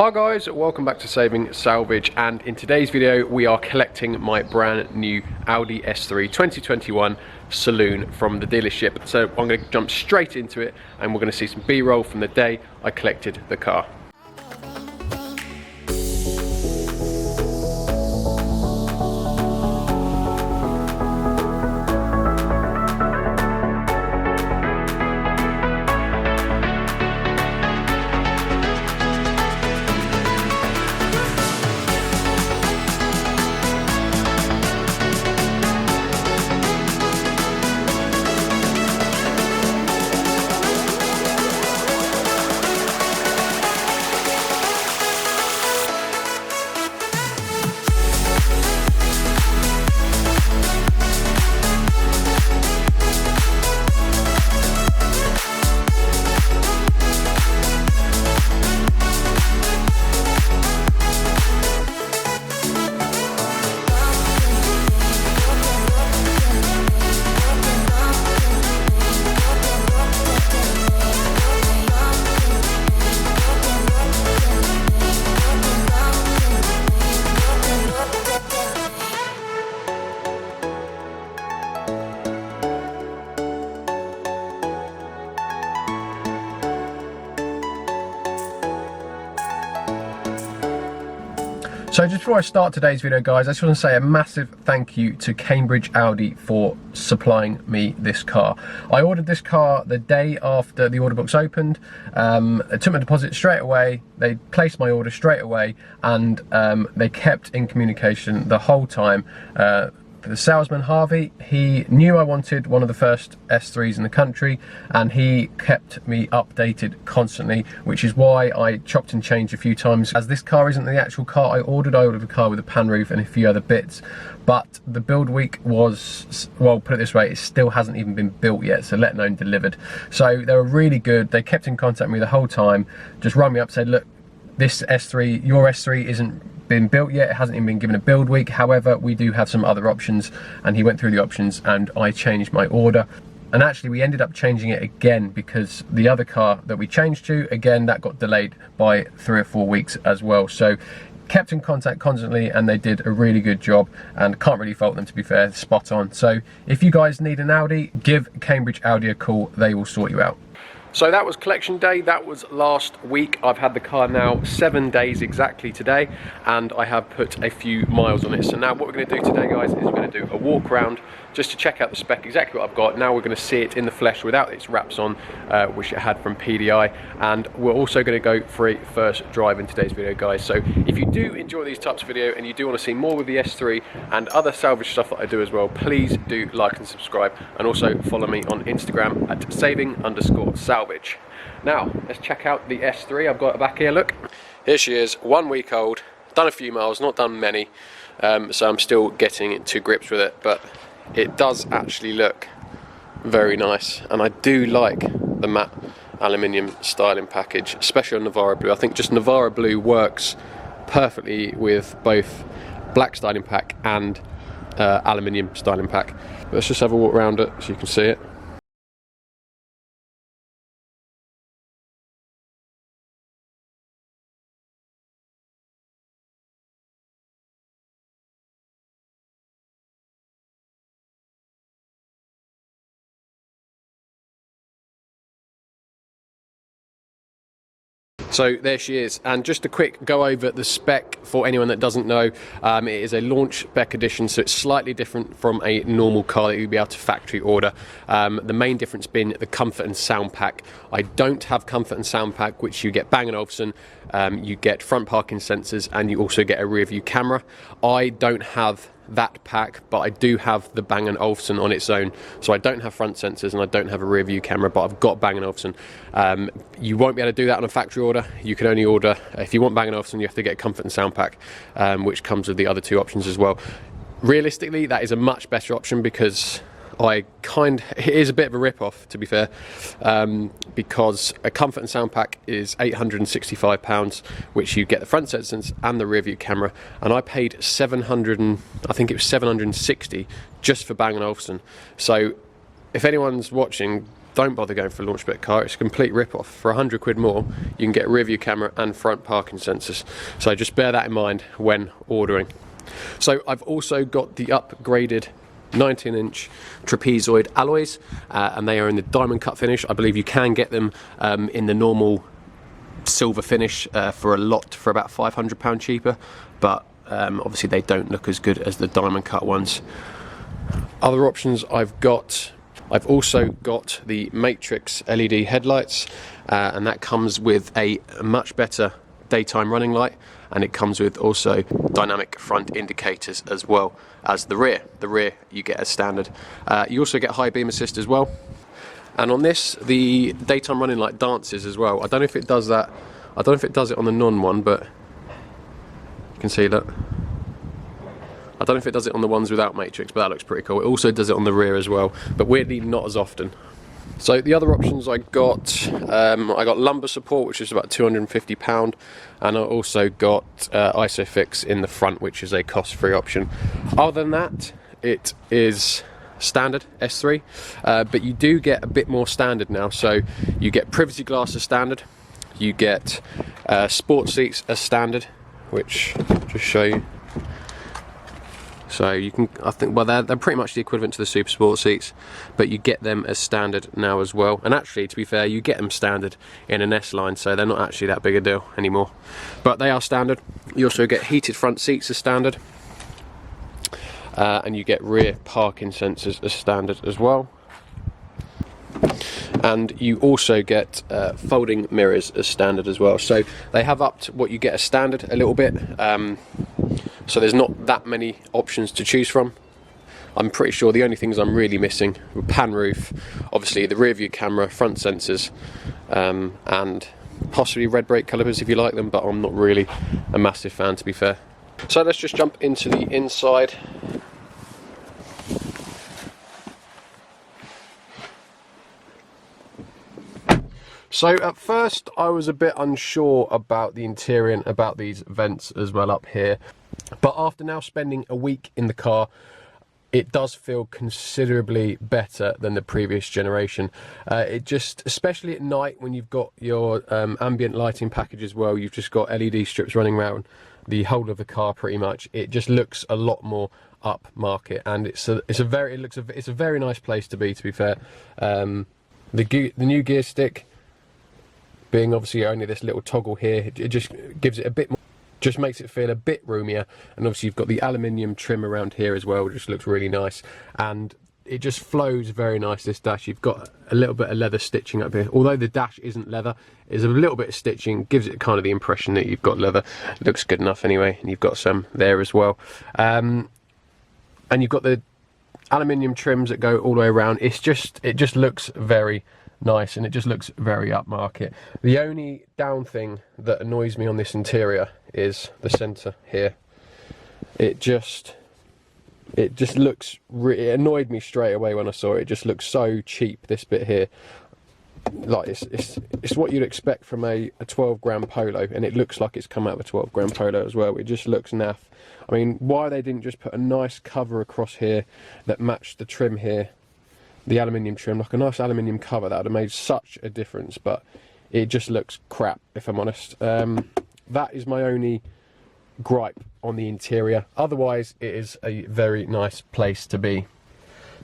Hi guys, welcome back to Saving Salvage, and in today's video we are collecting my brand new Audi S3 2021 saloon from the dealership. So I'm going to jump straight into it and we're going to see some B-roll from the day I collected the car. So just before I start today's video, guys, I just want to say a massive thank you to Cambridge Audi for supplying me this car. I ordered this car the day after the order books opened. They took my deposit straight away, they placed my order straight away, and they kept in communication the whole time. The salesman, Harvey, he knew I wanted one of the first S3s in the country, and he kept me updated constantly, which is why I chopped and changed a few times. As this car isn't the actual car I ordered a car with a pan roof and a few other bits, but the build week was, well, put it this way, it still hasn't even been built yet, so let alone delivered. So they were really good. They kept in contact with me the whole time, just rang me up, said, look, this S3, your S3 isn't been built yet, it hasn't even been given a build week, however we do have some other options. And he went through the options and I changed my order, and actually we ended up changing it again because the other car that we changed to, again, that got delayed by 3 or 4 weeks as well. So kept in contact constantly and they did a really good job, and can't really fault them, to be fair, spot on. So if you guys need an Audi, give Cambridge Audi a call, they will sort you out. So that was collection day, that was last week. I've had the car now 7 days exactly today, and I have put a few miles on it. So now what we're going to do today, guys, is we're going to do a walk around just to check out the spec, exactly what I've got. Now we're going to see it in the flesh without its wraps on, which it had from PDI, and we're also going to go for a first drive in today's video, guys. So if you do enjoy these types of video and you do want to see more with the S3 and other salvage stuff that I do as well, please do like and subscribe, and also follow me on Instagram at saving_salvage. Now let's check out the S3. I've got her back here, look. Here she is, 1 week old, done a few miles, not done many, so I'm still getting to grips with it, but it does actually look very nice, and I do like the matte aluminium styling package, especially on Navara Blue. I think just Navara Blue works perfectly with both black styling pack and aluminium styling pack. Let's just have a walk around it so you can see it. So there she is, and just a quick go over the spec for anyone that doesn't know. It is a launch spec edition, so it's slightly different from a normal car that you'd be able to factory order. The main difference being the comfort and sound pack. I don't have comfort and sound pack, which you get Bang & Olufsen, you get front parking sensors, and you also get a rear view camera. I don't have that pack, but I do have the Bang & Olufsen on its own, so I don't have front sensors and I don't have a rear view camera, but I've got Bang & Olufsen. You won't be able to do that on a factory order. You can only order, if you want Bang & Olufsen, you have to get a comfort and sound pack, which comes with the other two options as well. Realistically, that is a much better option because it is a bit of a rip-off, to be fair, because a comfort and sound pack is £865, which you get the front sensors and the rear view camera, and I paid I think it was 760 just for Bang & Olufsen. So if anyone's watching, don't bother going for a launch spec car. It's a complete rip-off. For 100 quid more, you can get a rear view camera and front parking sensors. So just bear that in mind when ordering. So I've also got the upgraded 19-inch trapezoid alloys, and they are in the diamond cut finish. I believe you can get them in the normal silver finish for about £500 cheaper, but obviously they don't look as good as the diamond cut ones. Other options I've also got the Matrix LED headlights, and that comes with a much better daytime running light, and it comes with also dynamic front indicators as well as the rear. The rear you get as standard. You also get high beam assist as well. And on this, the daytime running light dances as well. I don't know if it does that. I don't know if it does it on the non one, but you can see that. I don't know if it does it on the ones without Matrix, but that looks pretty cool. It also does it on the rear as well, but weirdly not as often. So the other options I got lumbar support, which is about £250, and I also got ISOFIX in the front, which is a cost-free option. Other than that, it is standard S3, but you do get a bit more standard now. So you get privacy glass as standard, you get sport seats as standard, which I'll just show you. So you can, I think, well, they're pretty much the equivalent to the Super Sport seats, but you get them as standard now as well. And actually, to be fair, you get them standard in an S line, so they're not actually that big a deal anymore. But they are standard. You also get heated front seats as standard, and you get rear parking sensors as standard as well. And you also get folding mirrors as standard as well. So they have upped what you get as standard a little bit. So there's not that many options to choose from. I'm pretty sure the only things I'm really missing were pan roof, obviously the rear view camera, front sensors, and possibly red brake calipers if you like them, but I'm not really a massive fan, to be fair. So let's just jump into the inside. So at first I was a bit unsure about the interior and about these vents as well up here, but after now spending a week in the car, it does feel considerably better than the previous generation. It just, especially at night when you've got your ambient lighting package as well, you've just got LED strips running around the whole of the car pretty much. It just looks a lot more upmarket, and it's a very nice place to be fair. The new gear stick being obviously only this little toggle here, it just gives it a bit more, just makes it feel a bit roomier. And obviously you've got the aluminium trim around here as well, which just looks really nice, and it just flows very nice, this dash. You've got a little bit of leather stitching up here, although the dash isn't leather, there's a little bit of stitching, gives it kind of the impression that you've got leather. It looks good enough anyway, and you've got some there as well. And you've got the aluminium trims that go all the way around. It just looks very nice, and it just looks very upmarket. The only down thing that annoys me on this interior is the centre here. It just looks, it annoyed me straight away when I saw it. It just looks so cheap, this bit here. Like it's what you'd expect from a 12-gram Polo, and it looks like it's come out of a 12-gram Polo as well. It just looks naff. I mean, why they didn't just put a nice cover across here that matched the trim here, the aluminium trim, like a nice aluminium cover, that would have made such a difference, but it just looks crap, if I'm honest. That is my only gripe on the interior. Otherwise, it is a very nice place to be.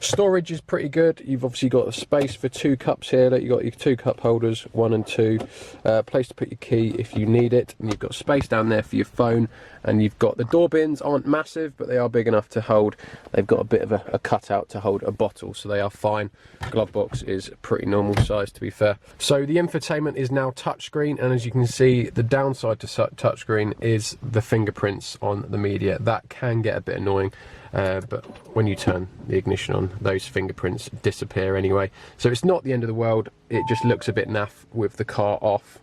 Storage is pretty good. You've obviously got a space for 2 cups here. You've got your 2 cup holders, 1 and 2. Place to put your key if you need it. And you've got space down there for your phone. And you've got, the door bins aren't massive, but they are big enough to hold. They've got a bit of a cutout to hold a bottle, so they are fine. Glove box is pretty normal size, to be fair. So the infotainment is now touchscreen, and as you can see, the downside to touchscreen is the fingerprints on the media. That can get a bit annoying. But when you turn the ignition on, those fingerprints disappear anyway. So it's not the end of the world, it just looks a bit naff with the car off.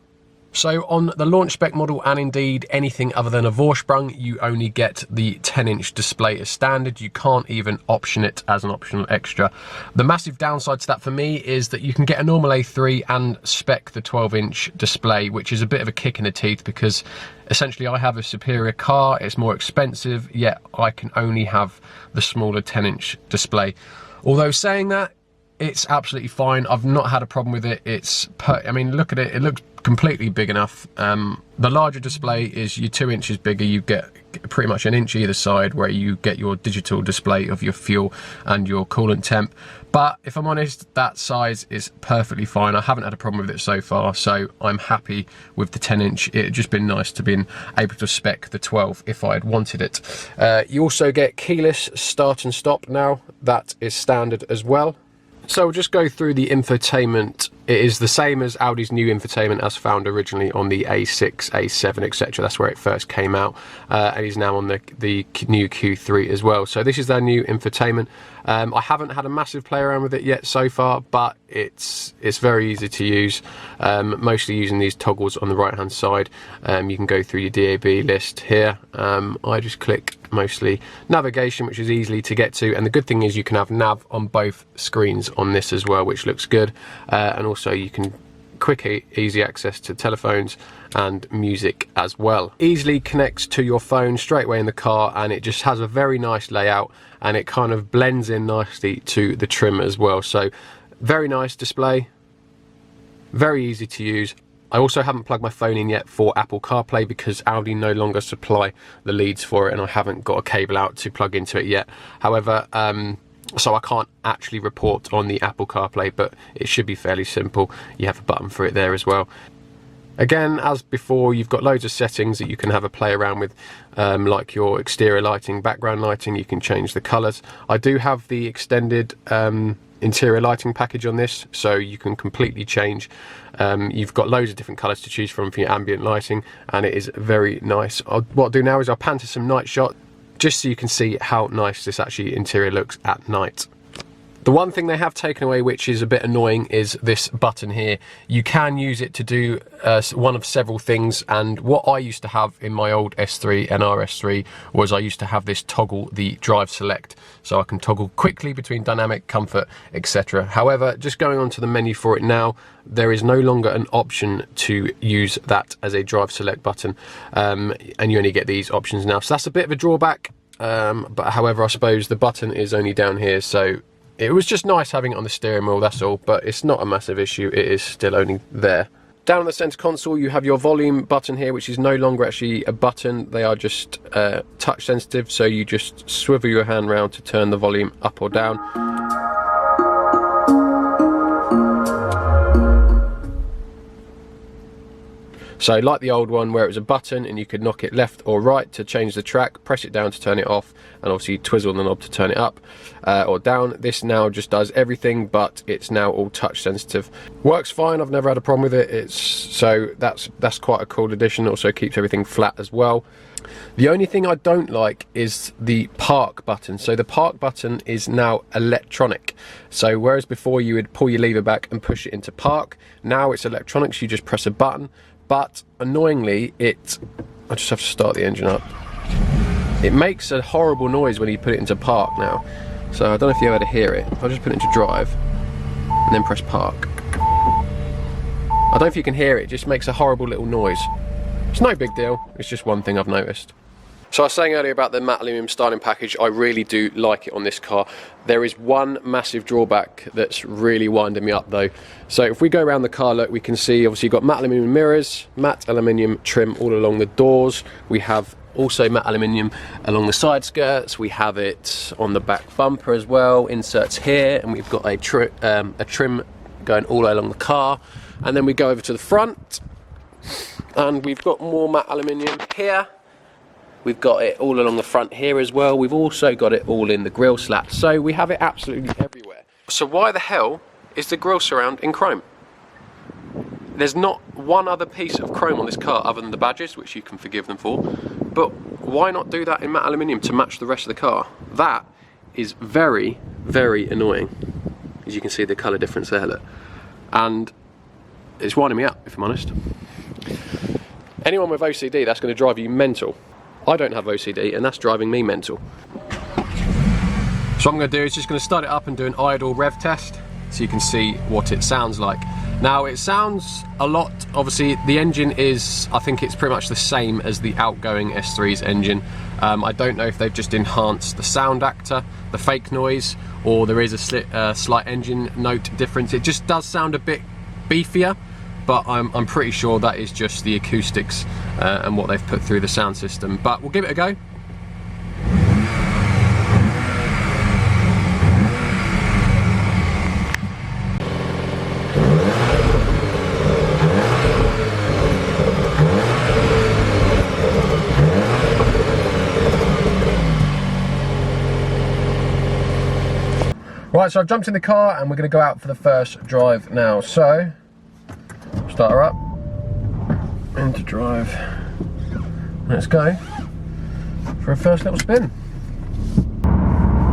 So on the launch spec model, and indeed anything other than a Vorsprung, you only get the 10-inch display as standard. You can't even option it as an optional extra. The massive downside to that for me is that you can get a normal A3 and spec the 12-inch display, which is a bit of a kick in the teeth, because essentially I have a superior car, it's more expensive, yet I can only have the smaller 10-inch display. Although saying that, it's absolutely fine. I've not had a problem with it. I mean, look at it. It looks completely big enough. The larger display is you're 2 inches bigger. You get pretty much an inch either side where you get your digital display of your fuel and your coolant temp. But if I'm honest, that size is perfectly fine. I haven't had a problem with it so far, so I'm happy with the 10-inch. It'd just been nice to be able to spec the 12 if I had wanted it. You also get keyless start and stop now. That is standard as well. So we'll just go through the infotainment. It is the same as Audi's new infotainment as found originally on the A6, A7, etc. That's where it first came out, and is now on the new Q3 as well. So this is their new infotainment. I haven't had a massive play around with it yet so far, but it's very easy to use. Mostly using these toggles on the right hand side. You can go through your DAB list here. I just click mostly navigation, which is easily to get to, and the good thing is you can have nav on both screens on this as well, which looks good, and also you can quick easy access to telephones and music as well. Easily connects to your phone straight away in the car, and it just has a very nice layout, and it kind of blends in nicely to the trim as well. So very nice display, very easy to use. I also haven't plugged my phone in yet for Apple CarPlay because Audi no longer supply the leads for it, and I haven't got a cable out to plug into it yet. However, so I can't actually report on the Apple CarPlay, but it should be fairly simple. You have a button for it there as well. Again, as before, you've got loads of settings that you can have a play around with, like your exterior lighting, background lighting. You can change the colours. I do have the extended interior lighting package on this, so you can completely change. You've got loads of different colours to choose from for your ambient lighting, and it is very nice. What I'll do now is I'll pan to some night shot, just so you can see how nice this actually interior looks at night. The one thing they have taken away, which is a bit annoying, is this button here. You can use it to do one of several things, and what I used to have in my old S3 and RS3 was I used to have this toggle, the drive select, so I can toggle quickly between dynamic, comfort, etc. However, just going onto the menu for it now, there is no longer an option to use that as a drive select button, and you only get these options now. So that's a bit of a drawback, but however, I suppose the button is only down here, so it was just nice having it on the steering wheel, that's all, but it's not a massive issue. It is still only there. Down on the center console, you have your volume button here, which is no longer actually a button. They are just touch sensitive, so you just swivel your hand around to turn the volume up or down. So like the old one where it was a button and you could knock it left or right to change the track, press it down to turn it off, and obviously twizzle the knob to turn it up or down. This now just does everything, but it's now all touch sensitive. Works fine, I've never had a problem with it. So that's quite a cool addition. Also keeps everything flat as well. The only thing I don't like is the park button. So the park button is now electronic. So whereas before you would pull your lever back and push it into park, now it's electronic, so you just press a button. But annoyingly, I just have to start the engine up. It makes a horrible noise when you put it into park now. So I don't know if you ever hear it. I'll just put it into drive and then press park. I don't know if you can hear it, it just makes a horrible little noise. It's no big deal, it's just one thing I've noticed. So I was saying earlier about the matte aluminium styling package, I really do like it on this car. There is one massive drawback that's really winding me up though. So if we go around the car, look, we can see obviously you've got matte aluminium mirrors, matte aluminium trim all along the doors. We have also matte aluminium along the side skirts. We have it on the back bumper as well, inserts here, and we've got a trim going all along the car. And then we go over to the front, and we've got more matte aluminium here. We've got it all along the front here as well. We've also got it all in the grille slats. So we have it absolutely everywhere. So why the hell is the grille surround in chrome? There's not one other piece of chrome on this car other than the badges, which you can forgive them for. But why not do that in matte aluminium to match the rest of the car? That is very, very annoying. As you can see the colour difference there, look. And it's winding me up, if I'm honest. Anyone with OCD, that's going to drive you mental. I don't have OCD, and that's driving me mental. So what I'm going to do is just going to start it up and do an idle rev test, so you can see what it sounds like. Now it sounds a lot, obviously the engine is, I think it's pretty much the same as the outgoing S3's engine. I don't know if they've just enhanced the sound actor, the fake noise, or there is a slight engine note difference. It just does sound a bit beefier, but I'm pretty sure that is just the acoustics and what they've put through the sound system. But we'll give it a go. Right, so I've jumped in the car and we're going to go out for the first drive now. So, start her up, into drive. Let's go for a first little spin.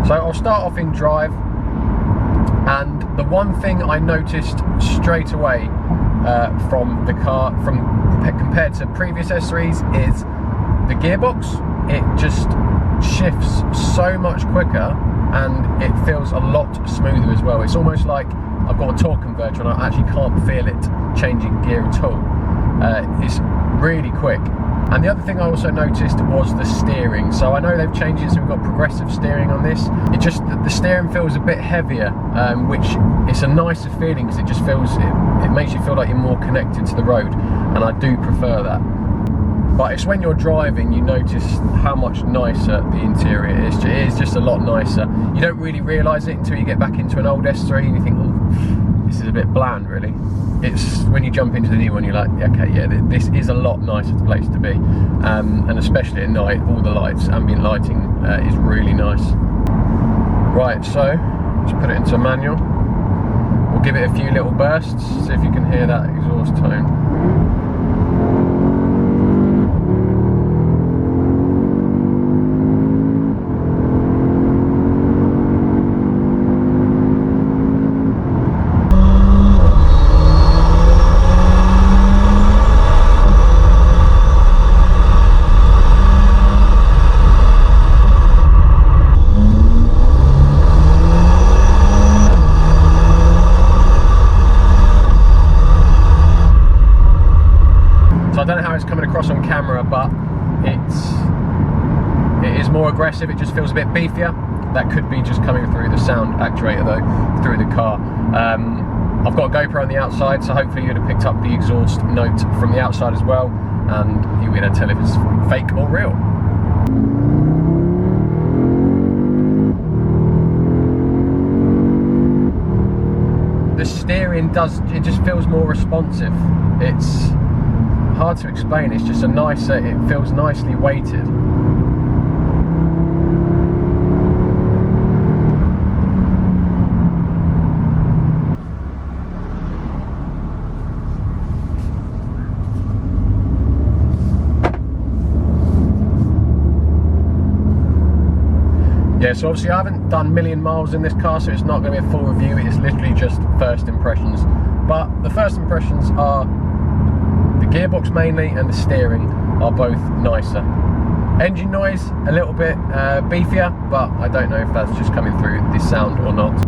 So I'll start off in drive, and the one thing I noticed straight away from the car, compared to previous S3s, is the gearbox. It just shifts so much quicker, and it feels a lot smoother as well. It's almost like I've got a torque converter and I actually can't feel it changing gear at all. It's really quick. And the other thing I also noticed was the steering. So I know they've changed it, so we've got progressive steering on this. It just, the steering feels a bit heavier, which it's a nicer feeling because it just feels, it makes you feel like you're more connected to the road, and I do prefer that. But it's when you're driving you notice how much nicer the interior is. It is just a lot nicer. You don't really realise it until you get back into an old S3 and you think, oh, this is a bit bland really. It's when you jump into the new one you're like, okay, yeah, this is a lot nicer place to be. And especially at night, all the lights, ambient lighting is really nice. Right, so let's put it into manual. We'll give it a few little bursts, see if you can hear that exhaust tone. I don't know how it's coming across on camera, but it is more aggressive. It just feels a bit beefier. That could be just coming through the sound actuator though, through the car. I've got a GoPro on the outside, so hopefully you'd have picked up the exhaust note from the outside as well, and you'll be able to tell if it's fake or real. The steering it just feels more responsive. It's hard to explain, it's just it feels nicely weighted. Yeah, so obviously I haven't done a million miles in this car, so it's not going to be a full review, it's literally just first impressions. But the first impressions are the gearbox mainly, and the steering are both nicer. Engine noise, a little bit beefier, but I don't know if that's just coming through the sound or not.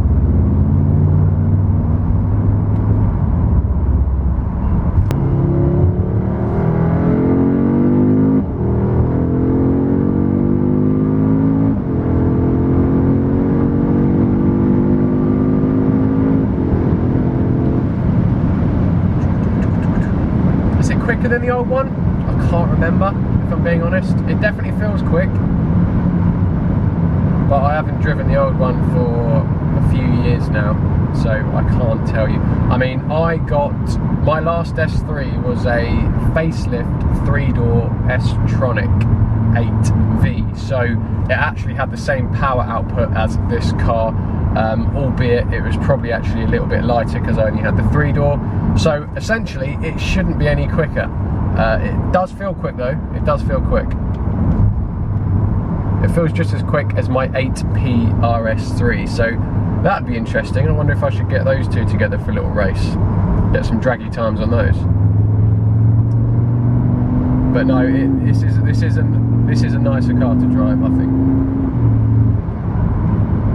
Quicker than the old one? I can't remember, if I'm being honest. It definitely feels quick, but I haven't driven the old one for a few years now, so I can't tell you. I mean, my last S3 was a facelift 3-door S-Tronic 8V, so it actually had the same power output as this car, albeit it was probably actually a little bit lighter because I only had the 3-door. So essentially it shouldn't be any quicker. It does feel quick though, it does feel quick. It feels just as quick as my 8P RS3, so that'd be interesting. I wonder if I should get those two together for a little race, get some draggy times on those. But no, this is a nicer car to drive, I think.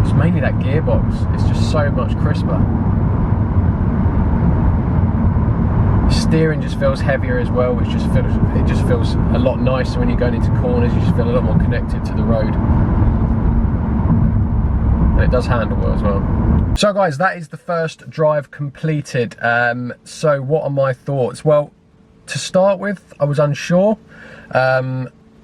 It's mainly that gearbox, it's just so much crisper. steering just feels heavier as well, which it just feels a lot nicer when you're going into corners. You just feel a lot more connected to the road. And it does handle well as well. So guys, that is the first drive completed. So what are my thoughts? Well, to start with, I was unsure.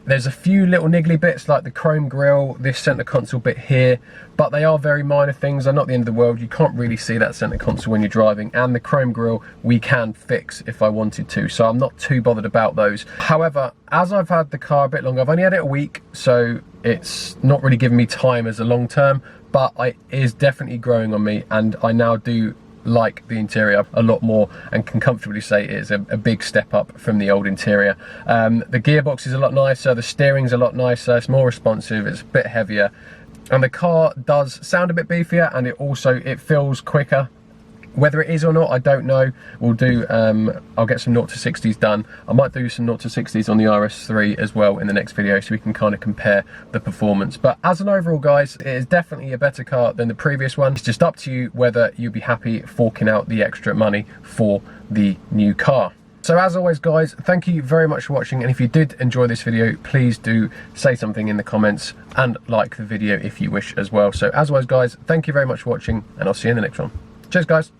There's a few little niggly bits like the chrome grille, this centre console bit here, but they are very minor things. They're not the end of the world. You can't really see that centre console when you're driving, and the chrome grille we can fix if I wanted to, so I'm not too bothered about those. However, as I've had the car a bit longer, I've only had it a week, so it's not really giving me time as a long term, but it is definitely growing on me, and I now do like the interior a lot more and can comfortably say it is a big step up from the old interior. The gearbox is a lot nicer, the steering's a lot nicer, it's more responsive, it's a bit heavier, and the car does sound a bit beefier, and it feels quicker. Whether it is or not, I don't know. We'll do, I'll get some 0 to 60s done. I might do some 0 to 60s on the RS3 as well in the next video, so we can kind of compare the performance. But as an overall, guys, it is definitely a better car than the previous one. It's just up to you whether you'd be happy forking out the extra money for the new car. So as always, guys, thank you very much for watching, and if you did enjoy this video, please do say something in the comments and like the video if you wish as well. So as always, guys, thank you very much for watching, and I'll see you in the next one. Cheers, guys.